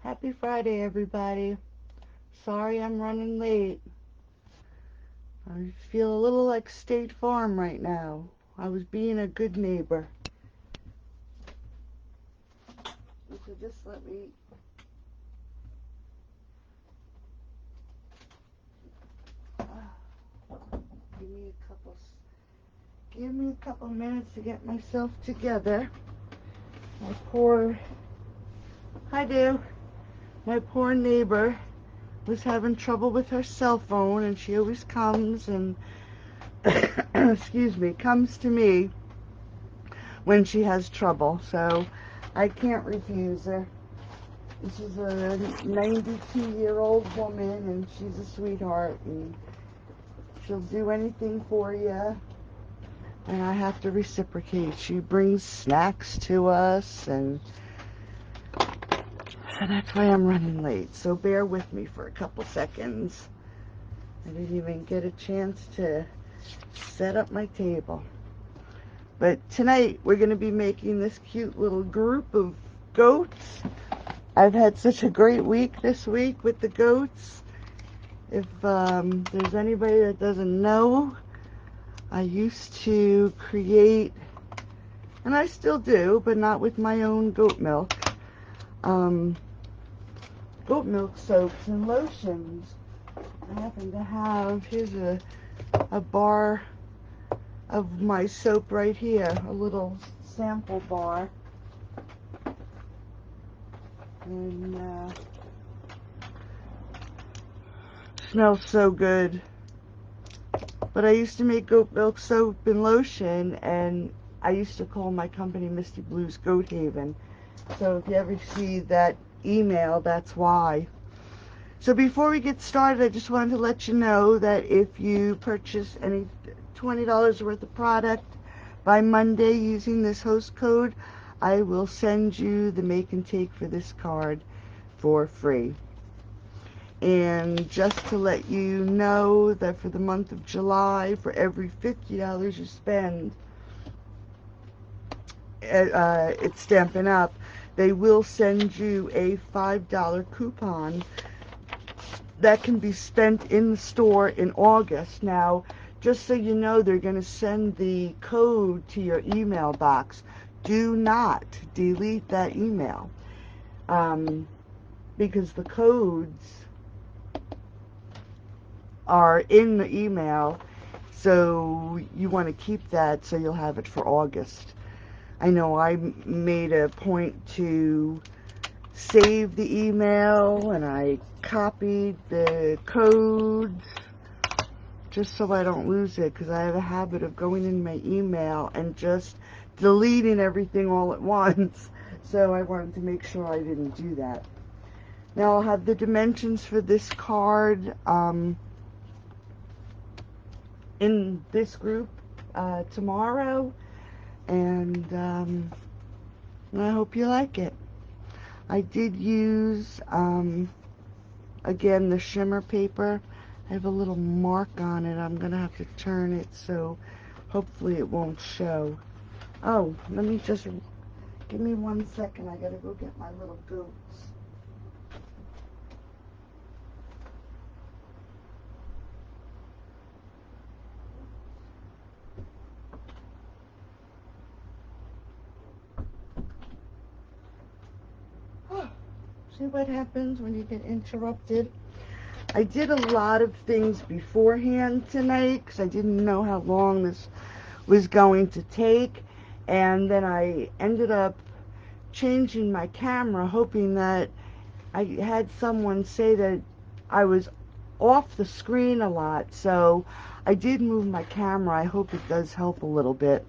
Happy Friday, everybody. Sorry I'm running late. I feel a little like State Farm right now. I was being a good neighbor. So just let me... Give me a couple minutes to get myself together. My poor... Hi, Dave. My poor neighbor was having trouble with her cell phone, and she always comes and excuse me, comes to me when she has trouble, so I can't refuse her. This is a 92-year-old woman, and she's a sweetheart, and she'll do anything for you, and I have to reciprocate. She brings snacks to us, and that's why I'm running late, so bear with me for a couple seconds. I didn't even get a chance to set up my table. But tonight we're going to be making this cute little group of goats. I've had such a great week this week with the goats. If there's anybody that doesn't know, I used to create, and I still do, but not with my own goat milk soaps and lotions. I happen to have, here's a bar of my soap right here, a little sample bar, and smells so good. But I used to make goat milk soap and lotion, and I used to call my company Misty Blues Goat Haven. So if you ever see that email, that's why. So before we get started, I just wanted to let you know that if you purchase any $20 worth of product by Monday using this host code, I will send you the make and take for this card for free. And just to let you know that for the month of July, for every $50 you spend, it's Stampin' Up, they will send you a $5 coupon that can be spent in the store in August. Now, just so you know, they're going to send the code to your email box. Do not delete that email, because the codes are in the email, so you want to keep that so you'll have it for August. I know I made a point to save the email, and I copied the codes just so I don't lose it, because I have a habit of going in my email and just deleting everything all at once. So I wanted to make sure I didn't do that. Now I'll have the dimensions for this card in this group tomorrow, and I hope you like it. I did use, again, the shimmer paper. I have a little mark on it. I'm going to have to turn it, so hopefully it won't show. Oh, let me just, give me 1 second. I got to go get my little goats. See what happens when you get interrupted? I did a lot of things beforehand tonight because I didn't know how long this was going to take, and then I ended up changing my camera, hoping that I had someone say that I was off the screen a lot, so I did move my camera. I hope it does help a little bit.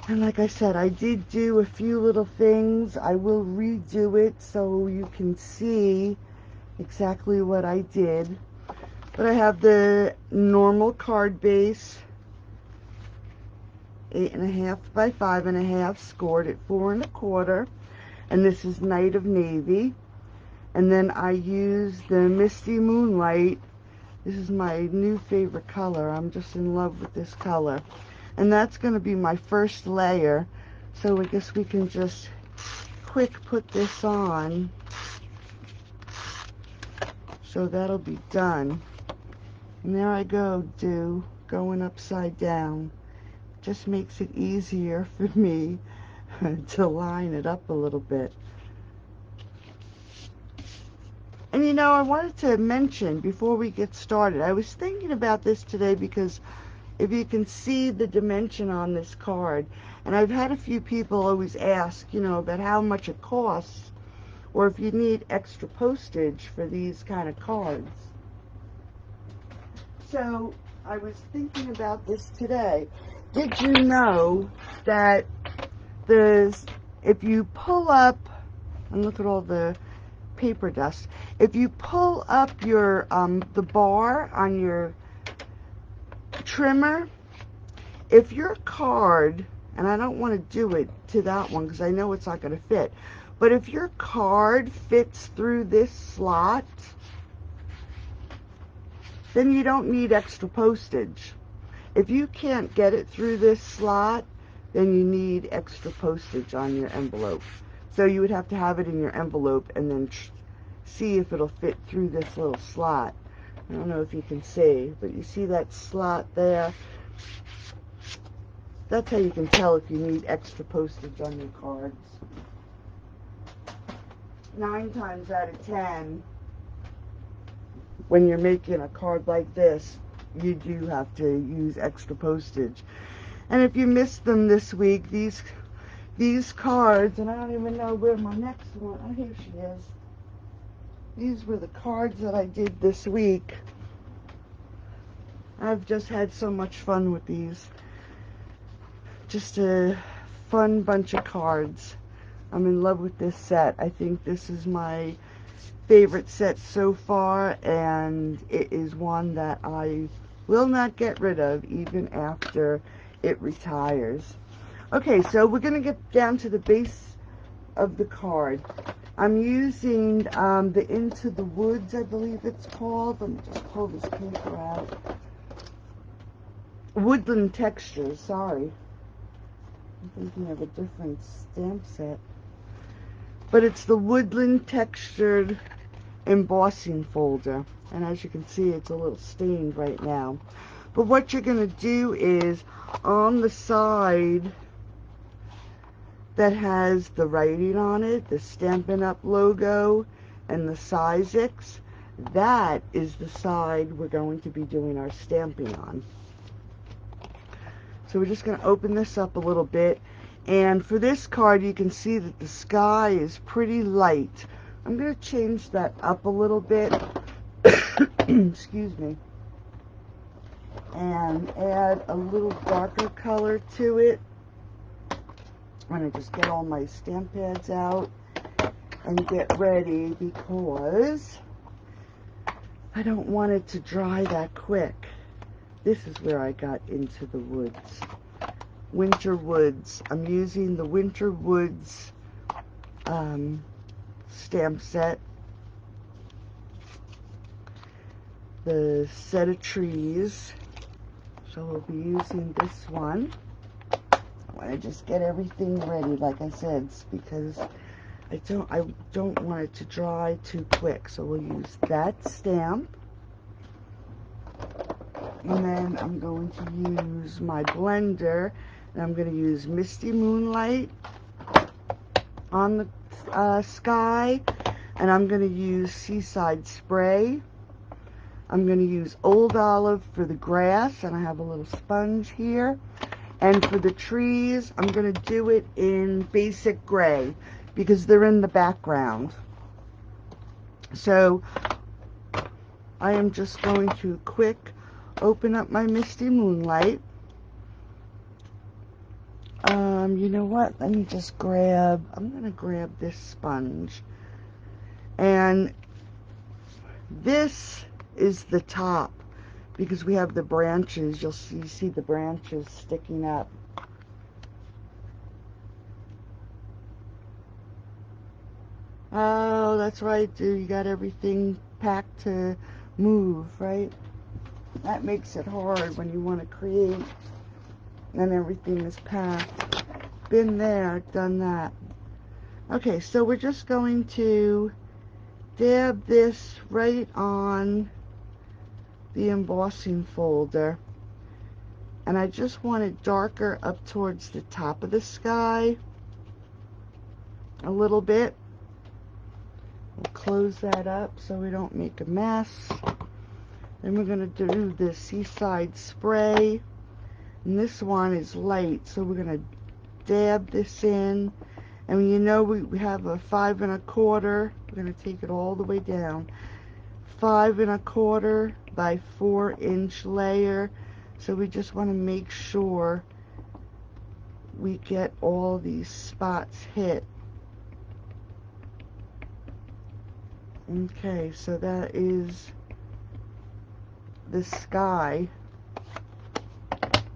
And like I said, I did do a few little things. I will redo it so you can see exactly what I did. But I have the normal card base, 8.5 by 5.5, scored at 4 1/4, and this is Night of Navy. And then I use the Misty Moonlight. This is my new favorite color. I'm just in love with this color. And that's going to be my first layer. So I guess we can just quick put this on. So that'll be done. And there I go, going upside down. Just makes it easier for me to line it up a little bit. And you know, I wanted to mention before we get started, I was thinking about this today because if you can see the dimension on this card, and I've had a few people always ask, you know, about how much it costs, or if you need extra postage for these kind of cards. So I was thinking about this today. Did you know that if you pull up, and look at all the paper dust, if you pull up your the bar on your trimmer, if your card, and I don't want to do it to that one because I know it's not going to fit, but if your card fits through this slot, then you don't need extra postage. If you can't get it through this slot, then you need extra postage on your envelope. So you would have to have it in your envelope and then see if it'll fit through this little slot. I don't know if you can see, but you see that slot there? That's how you can tell if you need extra postage on your cards. 9 times out of 10, when you're making a card like this, you do have to use extra postage. And if you missed them this week, these cards, and I don't even know where my next one, oh, here she is. These were the cards that I did this week. I've just had so much fun with these. Just a fun bunch of cards. I'm in love with this set. I think this is my favorite set so far, and it is one that I will not get rid of even after it retires. Okay, so we're going to get down to the base of the card. I'm using the Into the Woods, I believe it's called. Let me just pull this paper out. Woodland Textures, sorry. I'm thinking of a different stamp set. But it's the Woodland Textured Embossing folder. And as you can see, it's a little stained right now. But what you're going to do is, on the side that has the writing on it, the Stampin' Up! Logo, and the Sizex, that is the side we're going to be doing our stamping on. So we're just going to open this up a little bit. And for this card, you can see that the sky is pretty light. I'm going to change that up a little bit. Excuse me. And add a little darker color to it. I'm going to just get all my stamp pads out and get ready because I don't want it to dry that quick. This is where I got Into the Woods. Winter Woods. I'm using the Winter Woods stamp set. The set of trees. So we'll be using this one. I want to just get everything ready, like I said, because I don't want it to dry too quick. So we'll use that stamp. And then I'm going to use my blender, and I'm going to use Misty Moonlight on the sky, and I'm going to use Seaside Spray. I'm going to use Old Olive for the grass, and I have a little sponge here. And for the trees, I'm going to do it in basic gray because they're in the background. So I am just going to open up my Misty Moonlight. You know what? Let me just I'm going to grab this sponge. And this is the top because we have the branches. You'll see the branches sticking up. Oh, that's right, dude. You got everything packed to move, right? That makes it hard when you want to create and everything is packed. Been there, done that. Okay, so we're just going to dab this right on the embossing folder, and I just want it darker up towards the top of the sky a little bit. We'll close that up so we don't make a mess. Then we're going to do the seaside spray, and this one is light, so we're going to dab this in. And you know we have a 5 1/4. We're going to take it all the way down. 5 1/4 by 4-inch layer. So we just want to make sure we get all these spots hit. Okay, so that is the sky.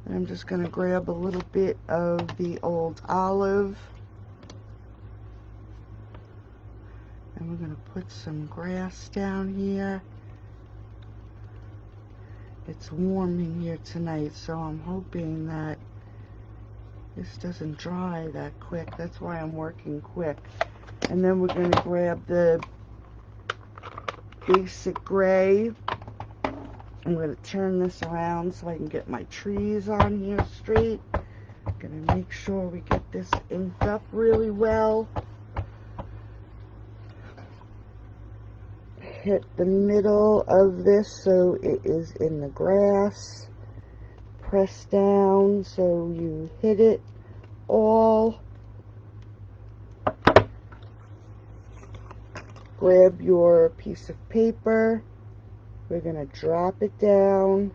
And I'm just going to grab a little bit of the old olive. And we're going to put some grass down here. It's warm in here tonight, so I'm hoping that this doesn't dry that quick. That's why I'm working quick. And then we're going to grab the basic gray. I'm going to turn this around so I can get my trees on here straight. I'm going to make sure we get this inked up really well. Hit the middle of this so it is in the grass. Press down so you hit it all. Grab your piece of paper. We're going to drop it down.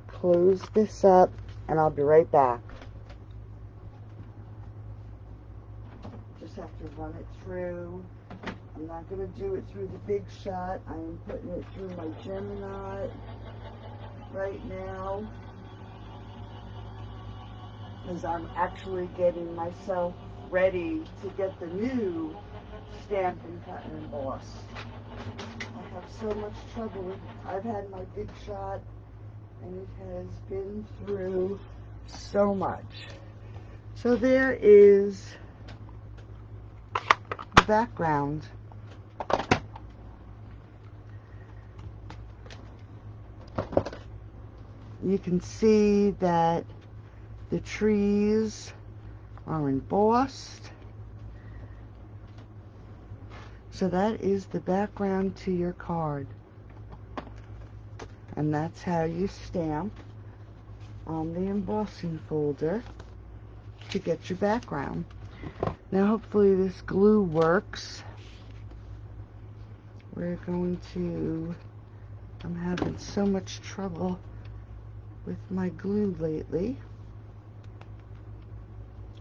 Close this up, and I'll be right back. Just have to run it through. I'm not going to do it through the big shot. I am putting it through my Gemini right now, because I'm actually getting myself ready to get the new Stamp and Cut and Emboss. I have so much trouble with it. I've had my big shot, and it has been through so much. So there is the background. You can see that the trees are embossed. So that is the background to your card. And that's how you stamp on the embossing folder to get your background. Now hopefully this glue works. We're going to, I'm having so much trouble with my glue lately.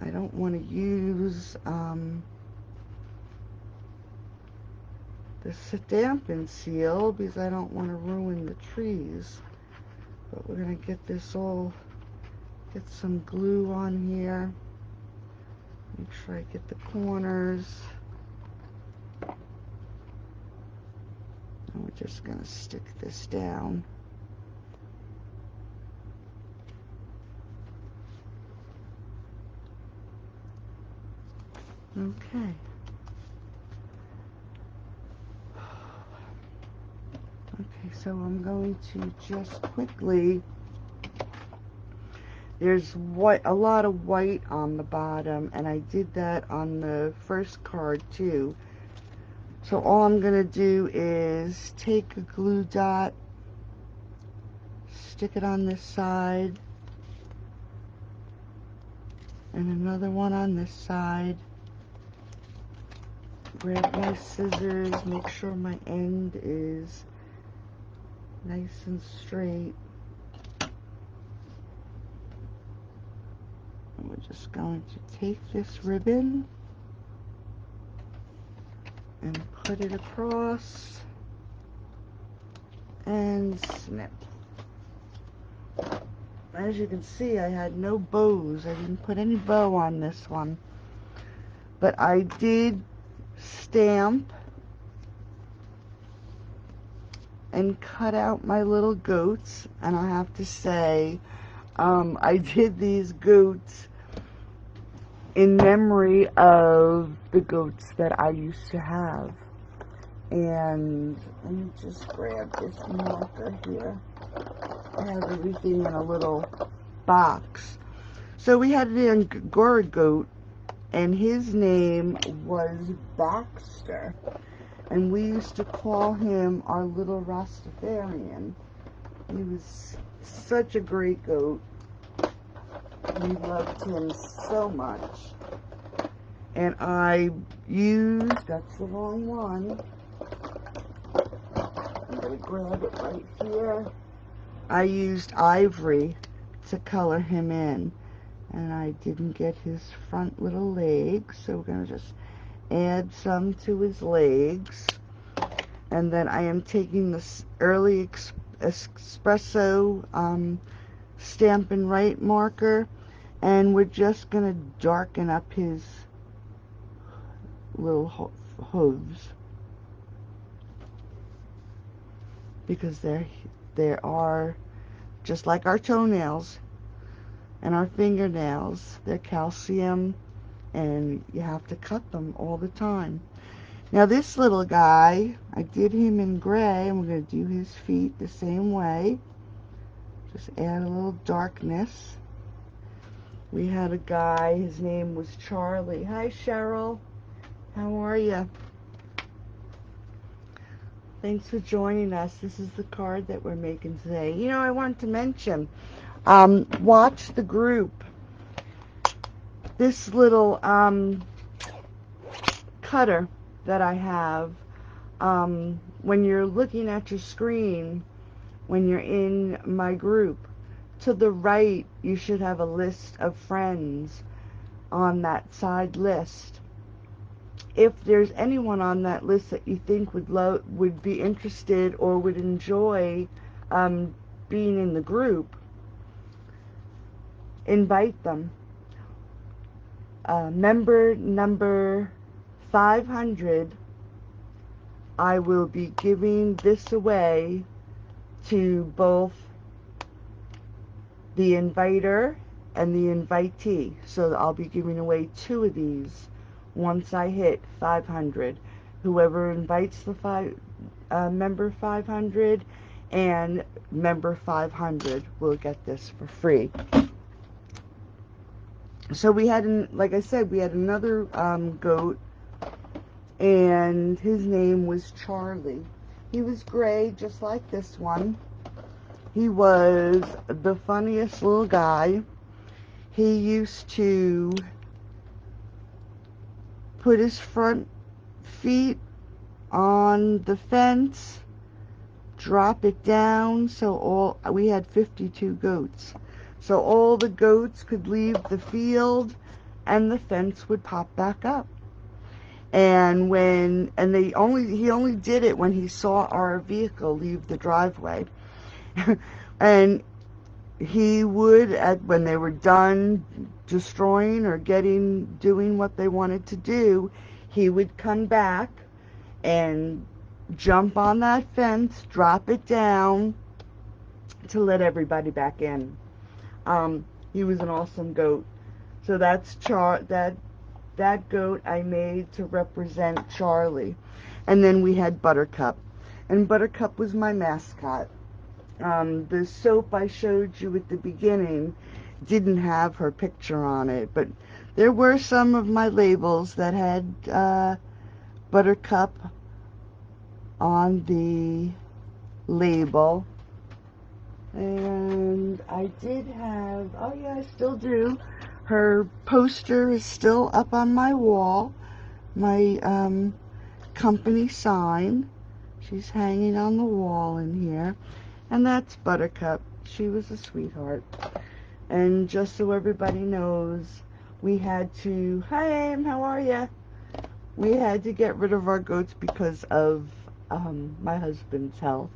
I don't want to use the Stamp and Seal because I don't want to ruin the trees. But we're going to get this all, get some glue on here. Make sure I get the corners. And we're just going to stick this down. Okay. Okay, so I'm going to just quickly, there's white, a lot of white on the bottom, and I did that on the first card too. So all I'm going to do is take a glue dot, stick it on this side, and another one on this side. Grab my scissors, make sure my end is nice and straight. And we're just going to take this ribbon and put it across and snip. As you can see, I had no bows. I didn't put any bow on this one. But I did stamp and cut out my little goats, and I have to say I did these goats in memory of the goats that I used to have. And let me just grab this marker here. I have everything in a little box. So we had an Angora goat, and his name was Baxter. And we used to call him our little Rastafarian. He was such a great goat. We loved him so much. And I used, that's the wrong one. I'm going to grab it right here. I used ivory to color him in. And I didn't get his front little legs, so we're going to just add some to his legs. And then I am taking this early espresso Stampin' Right marker, and we're just going to darken up his little hooves, because they are just like our toenails and our fingernails. They're calcium, and you have to cut them all the time. Now this little guy, I did him in gray, and we're going to do his feet the same way. Just add a little darkness. We had a guy, his name was Charlie. Hi Cheryl, how are you? Thanks for joining us. This is the card that we're making today. You know, I wanted to mention, watch the group. This little cutter that I have, when you're looking at your screen, when you're in my group, to the right you should have a list of friends on that side list. If there's anyone on that list that you think would be interested or would enjoy being in the group, invite them. Member number 500, I will be giving this away to both the inviter and the invitee. So I'll be giving away 2 of these once I hit 500. Whoever invites the member 500 and member 500 will get this for free. So we had, like I said, we had another goat, and his name was Charlie. He was gray, just like this one. He was the funniest little guy. He used to put his front feet on the fence, drop it down, so we had 52 goats. So all the goats could leave the field, and the fence would pop back up. And he only did it when he saw our vehicle leave the driveway. And he would, when they were done destroying or doing what they wanted to do, he would come back and jump on that fence, drop it down to let everybody back in. He was an awesome goat. So that's that goat I made to represent Charlie. And then we had Buttercup, and Buttercup was my mascot. The soap I showed you at the beginning didn't have her picture on it, but there were some of my labels that had Buttercup on the label. And I did have, oh yeah, I still do, her poster is still up on my wall, my company sign. She's hanging on the wall in here. And that's Buttercup. She was a sweetheart. And just so everybody knows, we had to, hi Aim, how are ya? We had to get rid of our goats because of my husband's health.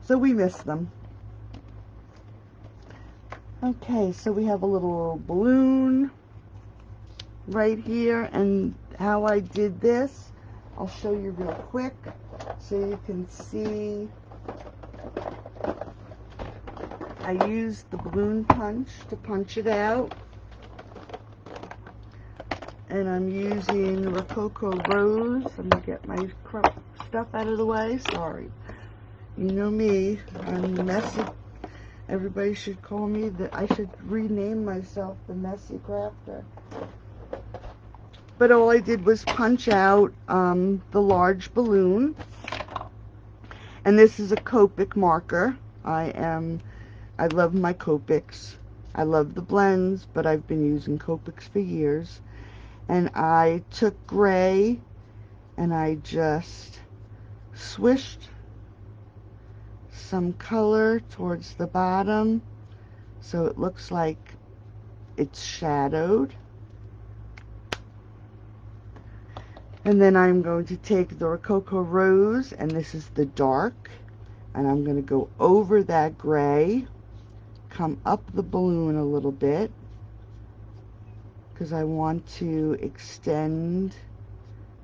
So we miss them. Okay, so we have a little balloon right here, and how I did this, I'll show you real quick so you can see. I used the balloon punch to punch it out, And I'm using Rococo Rose. Let me get my stuff out of the way. Sorry. You know me. I'm messy. Everybody should call me I should rename myself the Messy Crafter. But all I did was punch out the large balloon. And this is a Copic marker. I love my Copics. I love the blends, but I've been using Copics for years. And I took gray and I just swished some color towards the bottom so it looks like it's shadowed. And then I'm going to take the Rococo Rose, and this is the dark, and I'm going to go over that gray, come up the balloon a little bit because I want to extend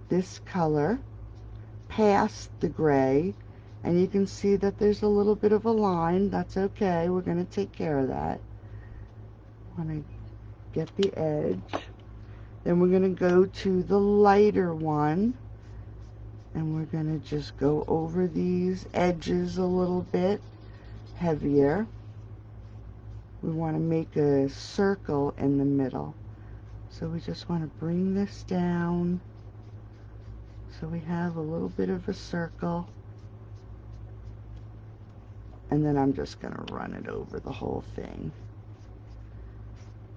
this color past the gray. And you can see that there's a little bit of a line. That's okay. We're going to take care of that. When I get the edge. Then we're going to go to the lighter one. And we're going to just go over these edges a little bit heavier. We want to make a circle in the middle. So we just want to bring this down so we have a little bit of a circle. And then I'm just going to run it over the whole thing.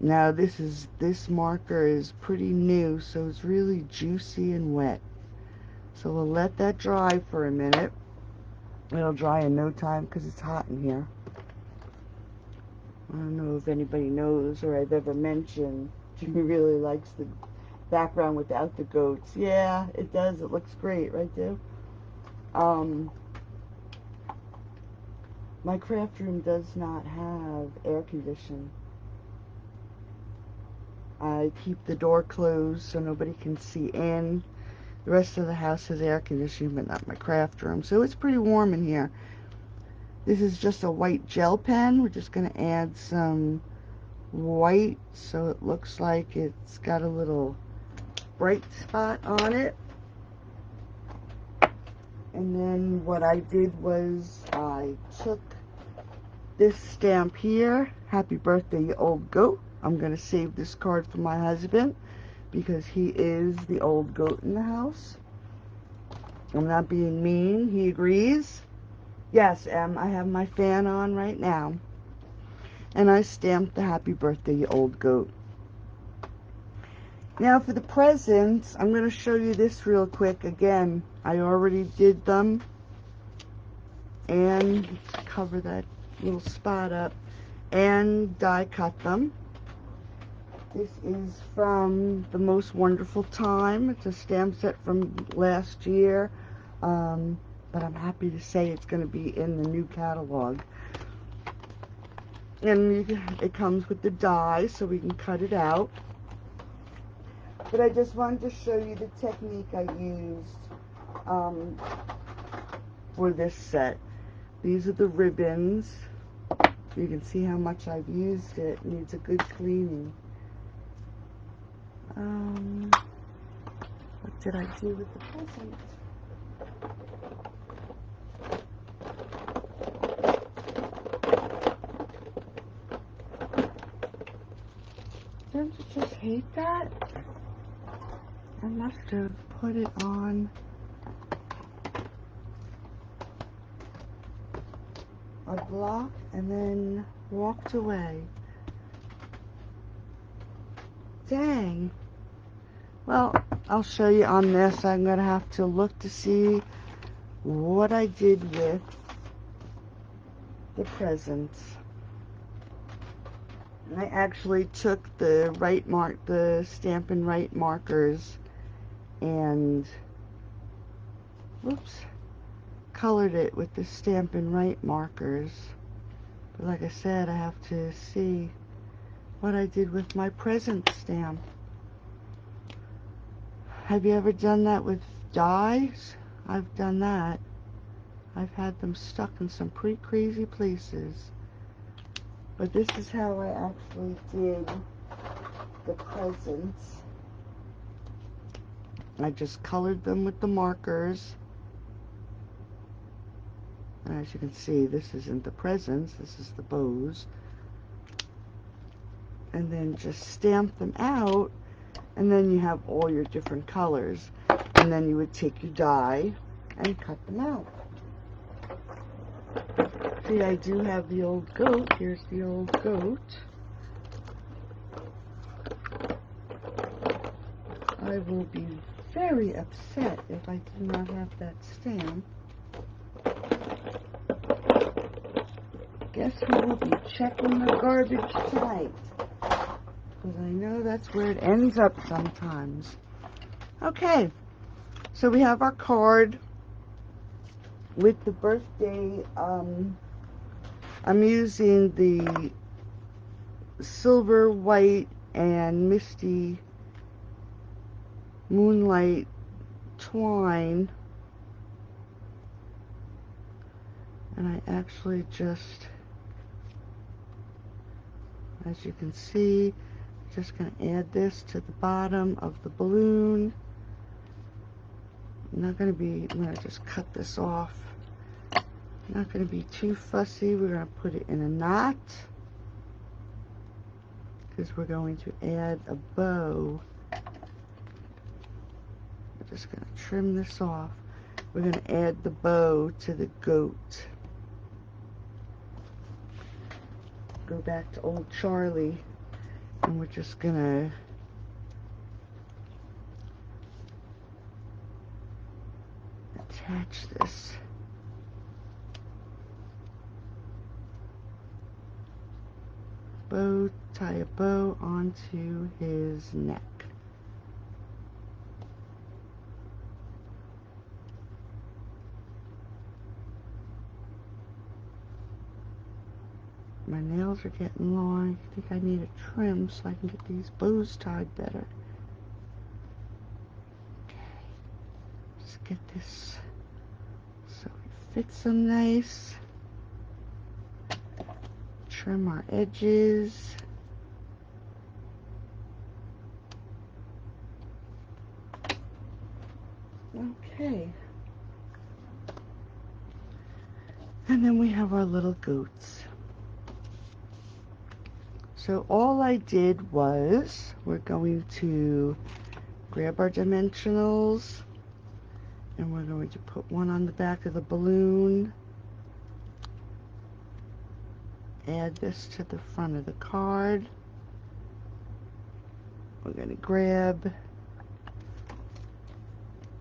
Now this marker is pretty new, so it's really juicy and wet. So we'll let that dry for a minute. It'll dry in no time because it's hot in here. I don't know if anybody knows or I've ever mentioned Jimmy really likes the background without the goats. Yeah, it does. It looks great, right, Dave? My craft room does not have air conditioning. I keep the door closed so nobody can see in. The rest of the house has air conditioning, but not my craft room. So it's pretty warm in here. This is just a white gel pen. We're just going to add some white so it looks like it's got a little bright spot on it. And then what I did was I took this stamp here, Happy Birthday, You Old Goat. I'm going to save this card for my husband because he is the old goat in the house. I'm not being mean. He agrees. Yes, I have my fan on right now. And I stamped the Happy Birthday, You Old Goat. Now for the presents, I'm going to show you this real quick. Again, I already did them. And cover that little spot up. And die cut them. This is from The Most Wonderful Time. It's a stamp set from last year. But I'm happy to say it's going to be in the new catalog. And it comes with the die, so we can cut it out. But I just wanted to show you the technique I used for this set. These are the ribbons. You can see how much I've used it. It needs a good cleaning. What did I do with the present? Don't you just hate that? I must have put it on a block and then walked away. Dang. Well, I'll show you on this. I'm going to have to look to see what I did with the presents. I actually took the Stampin' Right markers and colored it with the Stampin' Right markers. But like I said, I have to see what I did with my present stamp. Have you ever done that with dies? I've done that. I've had them stuck in some pretty crazy places. But this is how I actually did the presents. I just colored them with the markers. And as you can see, this isn't the presents, this is the bows. And then just stamp them out, and then you have all your different colors. And then you would take your die and cut them out. See, I do have the old goat. Here's the old goat. I will be very upset if I do not have that stamp. Guess we will be checking the garbage tonight, because I know that's where it ends up sometimes. Okay, so we have our card with the birthday. I'm using the silver, white, and misty moonlight twine, and I actually just, as you can see, just going to add this to the bottom of the balloon. I'm going to just cut this off. Not going to be too fussy. We're going to put it in a knot, because we're going to add a bow. I'm just going to trim this off. We're going to add the bow to the goat. Go back to old Charlie, and we're just going to attach this. Bow, tie a bow onto his neck. My nails are getting long. I think I need a trim so I can get these bows tied better. Okay, just get this so it fits them nice. Trim our edges. Okay. And then we have our little goats. So all I did was, we're going to grab our dimensionals, and we're going to put one on the back of the balloon. Add this to the front of the card. We're going to grab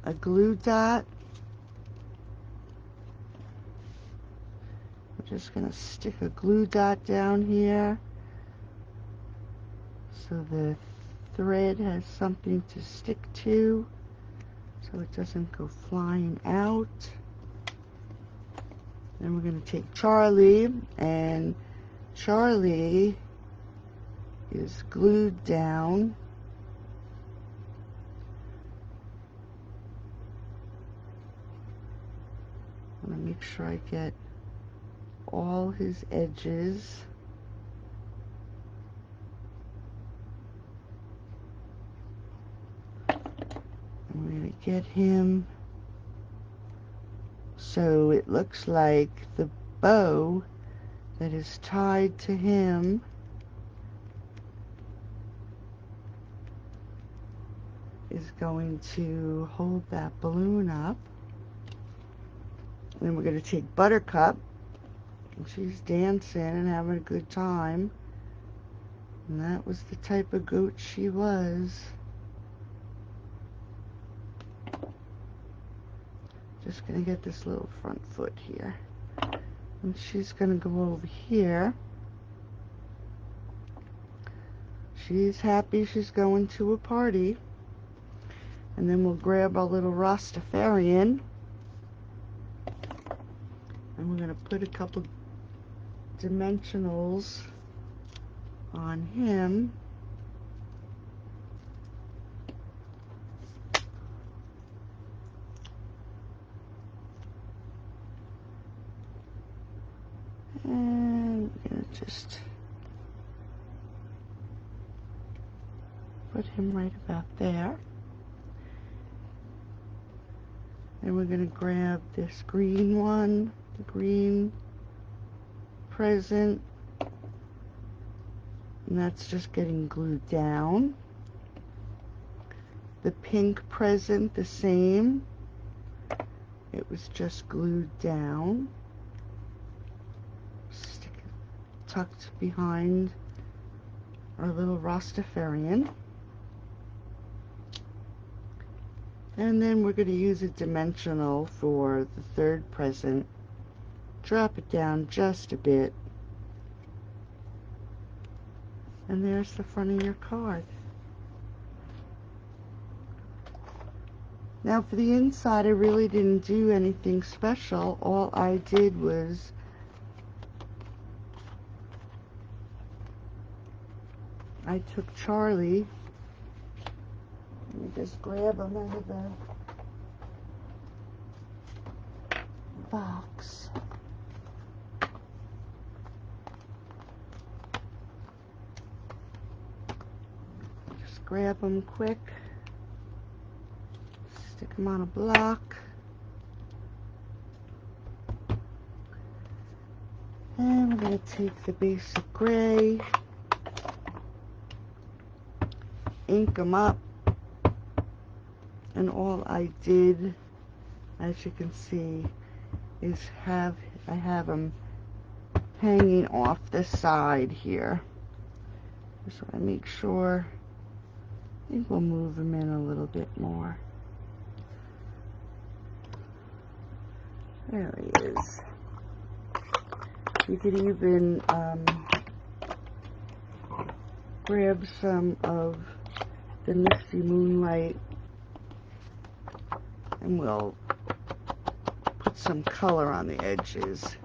a glue dot. We're just going to stick a glue dot down here so the thread has something to stick to, so it doesn't go flying out. Then we're going to take Charlie, and Charlie is glued down. I'm going to make sure I get all his edges. I'm going to get him so it looks like the bow that is tied to him is going to hold that balloon up. And then we're going to take Buttercup, and she's dancing and having a good time. And that was the type of goat she was. Just going to get this little front foot here. And she's going to go over here. She's happy she's going to a party. And then we'll grab our little Rastafarian. And we're going to put a couple dimensionals on him. And we're going to just put him right about there. And we're going to grab this green one, the green present, and that's just getting glued down. The pink present, the same. It was just glued down. Stick it tucked behind our little Rastafarian. And then we're going to use a dimensional for the third present. Drop it down just a bit. And there's the front of your card. Now for the inside, I really didn't do anything special. All I did was I took Charlie. Let me just grab him out of the box. Just grab him quick. Stick him on a block. And we're going to take the basic gray, ink them up, and all I did, as you can see, is I have them hanging off the side here. Just want to make sure. I think we'll move them in a little bit more. There he is. You could even grab some of the Misty Moonlight and we'll put some color on the edges.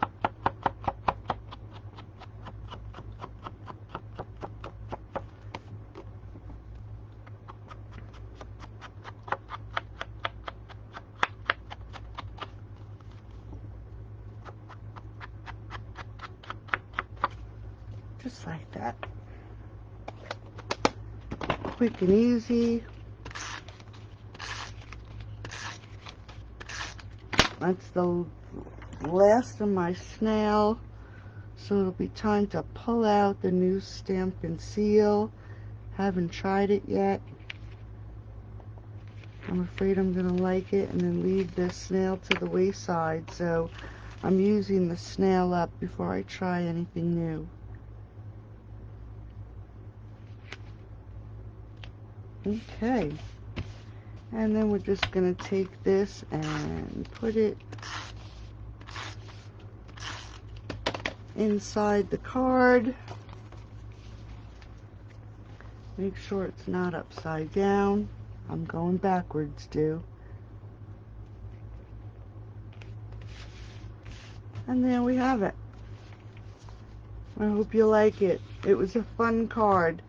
Just like that. Quick and easy. That's the last of my snail. So it'll be time to pull out the new stamp and seal. Haven't tried it yet. I'm afraid I'm going to like it and then leave this snail to the wayside. So I'm using the snail up before I try anything new. Okay, and then we're just going to take this and put it inside the card. Make sure it's not upside down. I'm going backwards, too. And there we have it. I hope you like it. It was a fun card.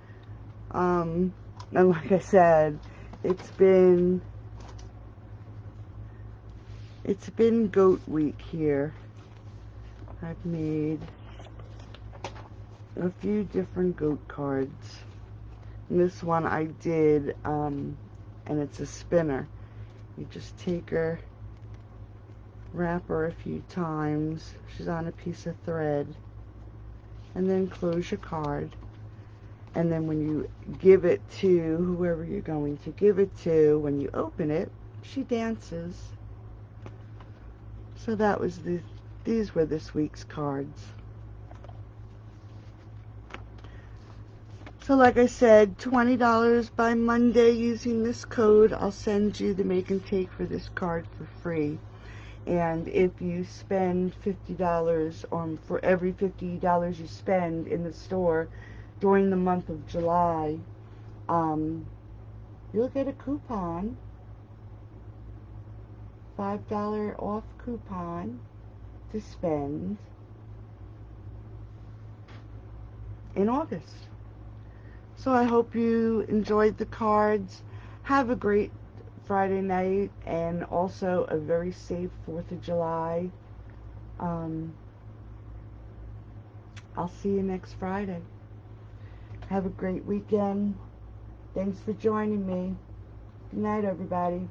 And like I said, it's been goat week here. I've made a few different goat cards. And this one I did, and it's a spinner. You just take her, wrap her a few times. She's on a piece of thread. And then close your card. And then when you give it to whoever you're going to give it to, when you open it, she dances. So that was these were this week's cards. So like I said, $20 by Monday using this code. I'll send you the make and take for this card for free. And if you spend $50, for every $50 you spend in the store during the month of July, you'll get a coupon, $5 off coupon to spend in August. So I hope you enjoyed the cards. Have a great Friday night and also a very safe 4th of July. I'll see you next Friday. Have a great weekend. Thanks for joining me. Good night, everybody.